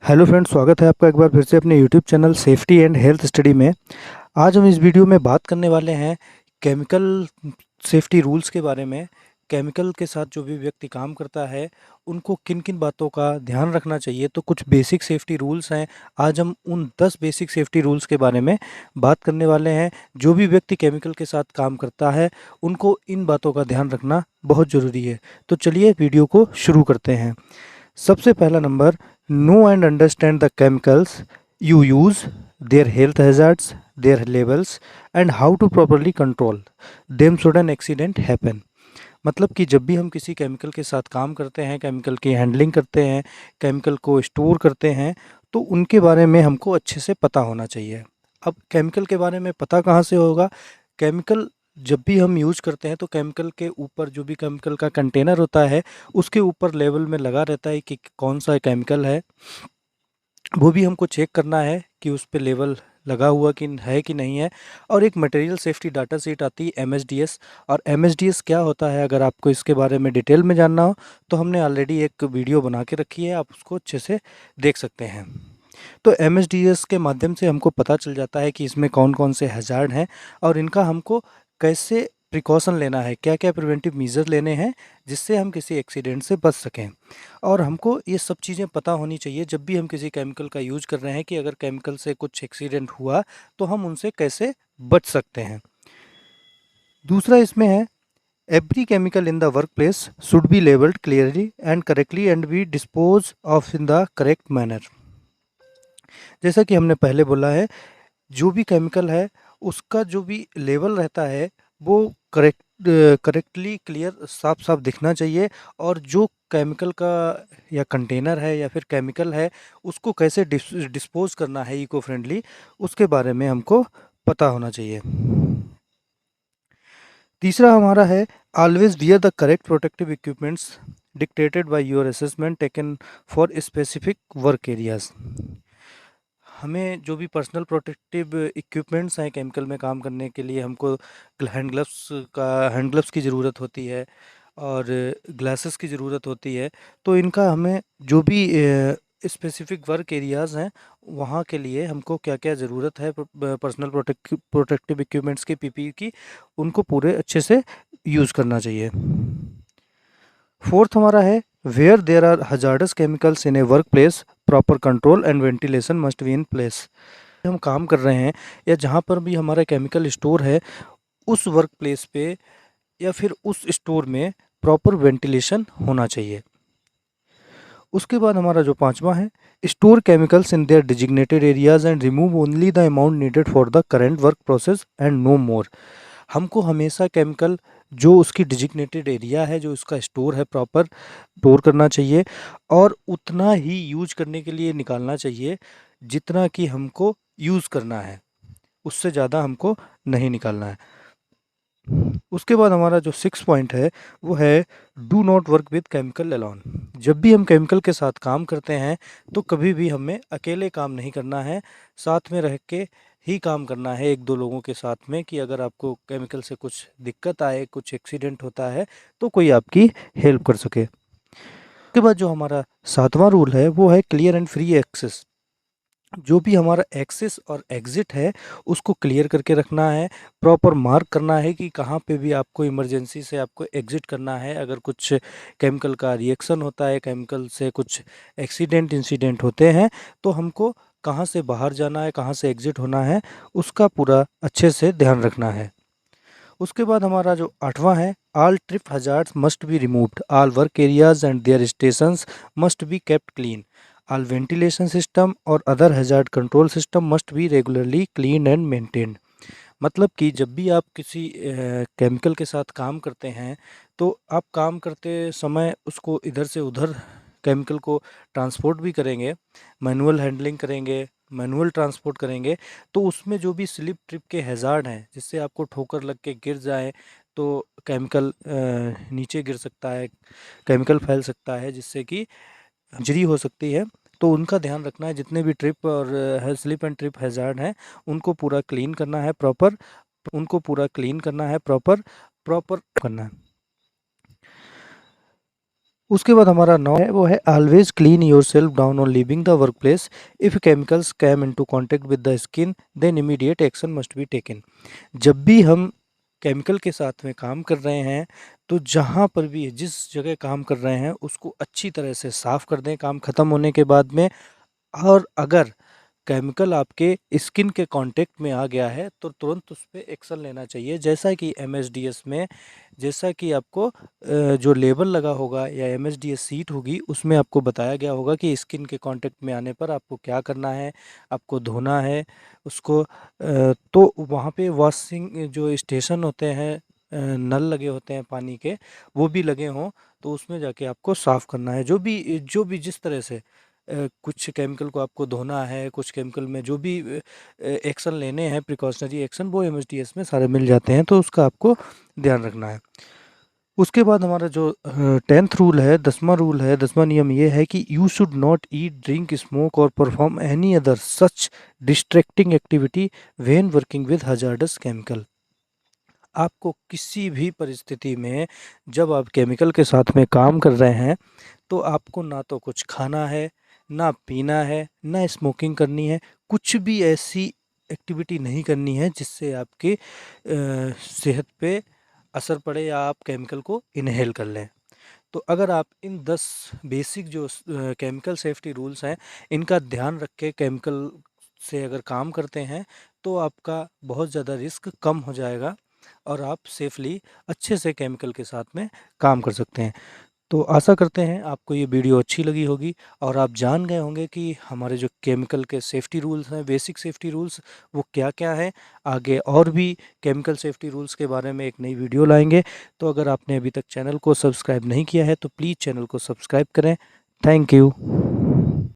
Hello friends, स्वागत है आपका एक बार फिर से अपने YouTube channel safety and health study में। आज हम इस वीडियो में बात करने वाले हैं केमिकल सेफ्टी रूल्स के बारे में। केमिकल के साथ जो भी व्यक्ति काम करता है उनको किन किन बातों का ध्यान रखना चाहिए। तो कुछ बेसिक सेफ्टी रूल्स हैं। आज हम उन 10 बेसिक सेफ्टी रूल्स के बारे में बात करने वाले हैं। जो भी व्यक्ति केमिकल के साथ काम करता है उनको इन बातों का ध्यान रखना बहुत ज़रूरी है। तो चलिए वीडियो को शुरू करते हैं। सबसे पहला number, know and understand the chemicals you use, their health hazards, their levels and how to properly control them should an accident happen. मतलब कि जब भी हम किसी केमिकल के साथ काम करते हैं, केमिकल की हैंडलिंग करते हैं, केमिकल को स्टोर करते हैं, तो उनके बारे में हमको अच्छे से पता होना चाहिए। अब केमिकल के बारे में पता कहाँ से होगा? केमिकल जब भी हम यूज़ करते हैं तो केमिकल के ऊपर जो भी केमिकल का कंटेनर होता है उसके ऊपर लेवल में लगा रहता है कि कौन सा केमिकल है। वो भी हमको चेक करना है कि उस पे लेवल लगा हुआ कि नहीं है। और एक मटेरियल सेफ्टी डाटा शीट आती है एमएसडीएस। और एमएसडीएस क्या होता है, अगर आपको इसके बारे में डिटेल में जानना हो तो हमने ऑलरेडी एक वीडियो बना के रखी है, आप उसको अच्छे से देख सकते हैं। तो एमएसडीएस के माध्यम से हमको पता चल जाता है कि इसमें कौन कौन से हैज़ार्ड हैं और इनका हमको कैसे प्रिकॉशन लेना है, क्या क्या प्रिवेंटिव मेजर लेने हैं जिससे हम किसी एक्सीडेंट से बच सकें। और हमको ये सब चीज़ें पता होनी चाहिए जब भी हम किसी केमिकल का यूज़ कर रहे हैं कि अगर केमिकल से कुछ एक्सीडेंट हुआ तो हम उनसे कैसे बच सकते हैं। दूसरा इसमें है, every chemical in the work place should be labelled clearly and correctly and be dispose of in the correct manner. जैसा कि हमने पहले बोला है, जो भी केमिकल है उसका जो भी लेवल रहता है वो करेक्टली क्लियर साफ साफ दिखना चाहिए। और जो केमिकल का या कंटेनर है या फिर केमिकल है उसको कैसे डिस्पोज करना है इको फ्रेंडली, उसके बारे में हमको पता होना चाहिए। तीसरा हमारा है, always wear the correct protective equipments dictated by your assessment taken for specific work areas. हमें जो भी पर्सनल प्रोटेक्टिव इक्विपमेंट्स हैं केमिकल में काम करने के लिए, हमको हैंड ग्लव्स की ज़रूरत होती है और ग्लासेस की ज़रूरत होती है। तो इनका हमें जो भी स्पेसिफिक वर्क एरियाज़ हैं वहाँ के लिए हमको क्या क्या ज़रूरत है पर्सनल प्रोटेक्टिव इक्विपमेंट्स की, पीपीई की, उनको पूरे अच्छे से यूज़ करना चाहिए। फोर्थ हमारा है, where there are hazardous chemicals in a work place proper control and ventilation must be in place. हम काम कर रहे हैं या जहाँ पर भी हमारा केमिकल स्टोर है उस वर्क प्लेस पे या फिर उस स्टोर में प्रॉपर वेंटिलेशन होना चाहिए। उसके बाद हमारा जो पांचवा है, store chemicals in their designated areas and remove only the amount needed for the current work process and no more. हमको हमेशा केमिकल जो उसकी डिजिग्नेटेड एरिया है, जो उसका स्टोर है, प्रॉपर स्टोर करना चाहिए और उतना ही यूज करने के लिए निकालना चाहिए जितना कि हमको यूज़ करना है, उससे ज़्यादा हमको नहीं निकालना है। उसके बाद हमारा जो 6 पॉइंट है वो है, do not work with chemical alone. जब भी हम केमिकल के साथ काम करते हैं तो कभी भी हमें अकेले काम नहीं करना है, साथ में रह के ही काम करना है एक दो लोगों के साथ में, कि अगर आपको केमिकल से कुछ दिक्कत आए, कुछ एक्सीडेंट होता है तो कोई आपकी हेल्प कर सके। उसके बाद जो हमारा 7वां रूल है वो है, क्लियर एंड फ्री एक्सेस। जो भी हमारा एक्सेस और एग्ज़िट है उसको क्लियर करके रखना है, प्रॉपर मार्क करना है कि कहाँ पे भी आपको इमरजेंसी से आपको एग्ज़िट करना है। अगर कुछ केमिकल का रिएक्शन होता है, केमिकल से कुछ इंसिडेंट होते हैं तो हमको कहाँ से बाहर जाना है, कहाँ से एग्ज़िट होना है, उसका पूरा अच्छे से ध्यान रखना है। उसके बाद हमारा जो 8वां है, all trip hazards must be removed, all work areas and their stations must be kept clean, all ventilation system और other hazard control system must be regularly clean and maintained. मतलब कि जब भी आप किसी केमिकल के साथ काम करते हैं तो आप काम करते समय उसको इधर से उधर केमिकल को ट्रांसपोर्ट भी करेंगे, मैनुअल हैंडलिंग करेंगे, मैनुअल ट्रांसपोर्ट करेंगे, तो उसमें जो भी स्लिप ट्रिप के हैज़ार्ड हैं जिससे आपको ठोकर लग के गिर जाए तो केमिकल नीचे गिर सकता है, केमिकल फैल सकता है जिससे कि इंजरी हो सकती है। तो उनका ध्यान रखना है, जितने भी ट्रिप और स्लिप एंड ट्रिप हैज़ार्ड हैं उनको पूरा क्लीन करना है प्रॉपर, प्रॉपर करना है। उसके बाद हमारा 9 है, वो है always clean yourself down on leaving the work place. If chemicals came into contact with the skin then immediate action must be taken. जब भी हम केमिकल के साथ में काम कर रहे हैं, तो जहाँ पर भी जिस जगह काम कर रहे हैं उसको अच्छी तरह से साफ़ कर दें काम ख़त्म होने के बाद में। और अगर केमिकल आपके स्किन के कांटेक्ट में आ गया है तो तुरंत उस पे एक्शन लेना चाहिए। जैसा कि एमएसडीएस में, जैसा कि आपको जो लेबल लगा होगा या एमएसडीएस सीट होगी उसमें आपको बताया गया होगा कि स्किन के कांटेक्ट में आने पर आपको क्या करना है, आपको धोना है उसको। तो वहाँ पे वॉशिंग जो स्टेशन होते हैं, नल लगे होते हैं पानी के, वो भी लगे हों तो उसमें जाके आपको साफ़ करना है। जो भी जिस तरह से कुछ केमिकल को आपको धोना है, कुछ केमिकल में जो भी एक्शन लेने हैं प्रिकॉशनरी एक्शन, वो एमएसडीएस में सारे मिल जाते हैं, तो उसका आपको ध्यान रखना है। उसके बाद हमारा जो 10th रूल है, 10वां रूल है, 10वां नियम ये है कि you should not eat, drink, smoke और perform any other such distracting activity when working with hazardous chemical. आपको किसी भी परिस्थिति में जब आप केमिकल के साथ में काम कर रहे हैं तो आपको ना तो कुछ खाना है, ना पीना है, ना स्मोकिंग करनी है, कुछ भी ऐसी एक्टिविटी नहीं करनी है जिससे आपकी सेहत पे असर पड़े या आप केमिकल को इनहेल कर लें। तो अगर आप इन 10 बेसिक जो केमिकल सेफ्टी रूल्स हैं, इनका ध्यान रख के केमिकल से अगर काम करते हैं तो आपका बहुत ज़्यादा रिस्क कम हो जाएगा और आप सेफली अच्छे से केमिकल के साथ में काम कर सकते हैं। तो आशा करते हैं आपको ये वीडियो अच्छी लगी होगी और आप जान गए होंगे कि हमारे जो केमिकल के सेफ्टी रूल्स हैं, बेसिक सेफ्टी रूल्स, वो क्या-क्या हैं। आगे और भी केमिकल सेफ्टी रूल्स के बारे में एक नई वीडियो लाएँगे। तो अगर आपने अभी तक चैनल को सब्सक्राइब नहीं किया है तो प्लीज़ चैनल को सब्सक्राइब करें। Thank you.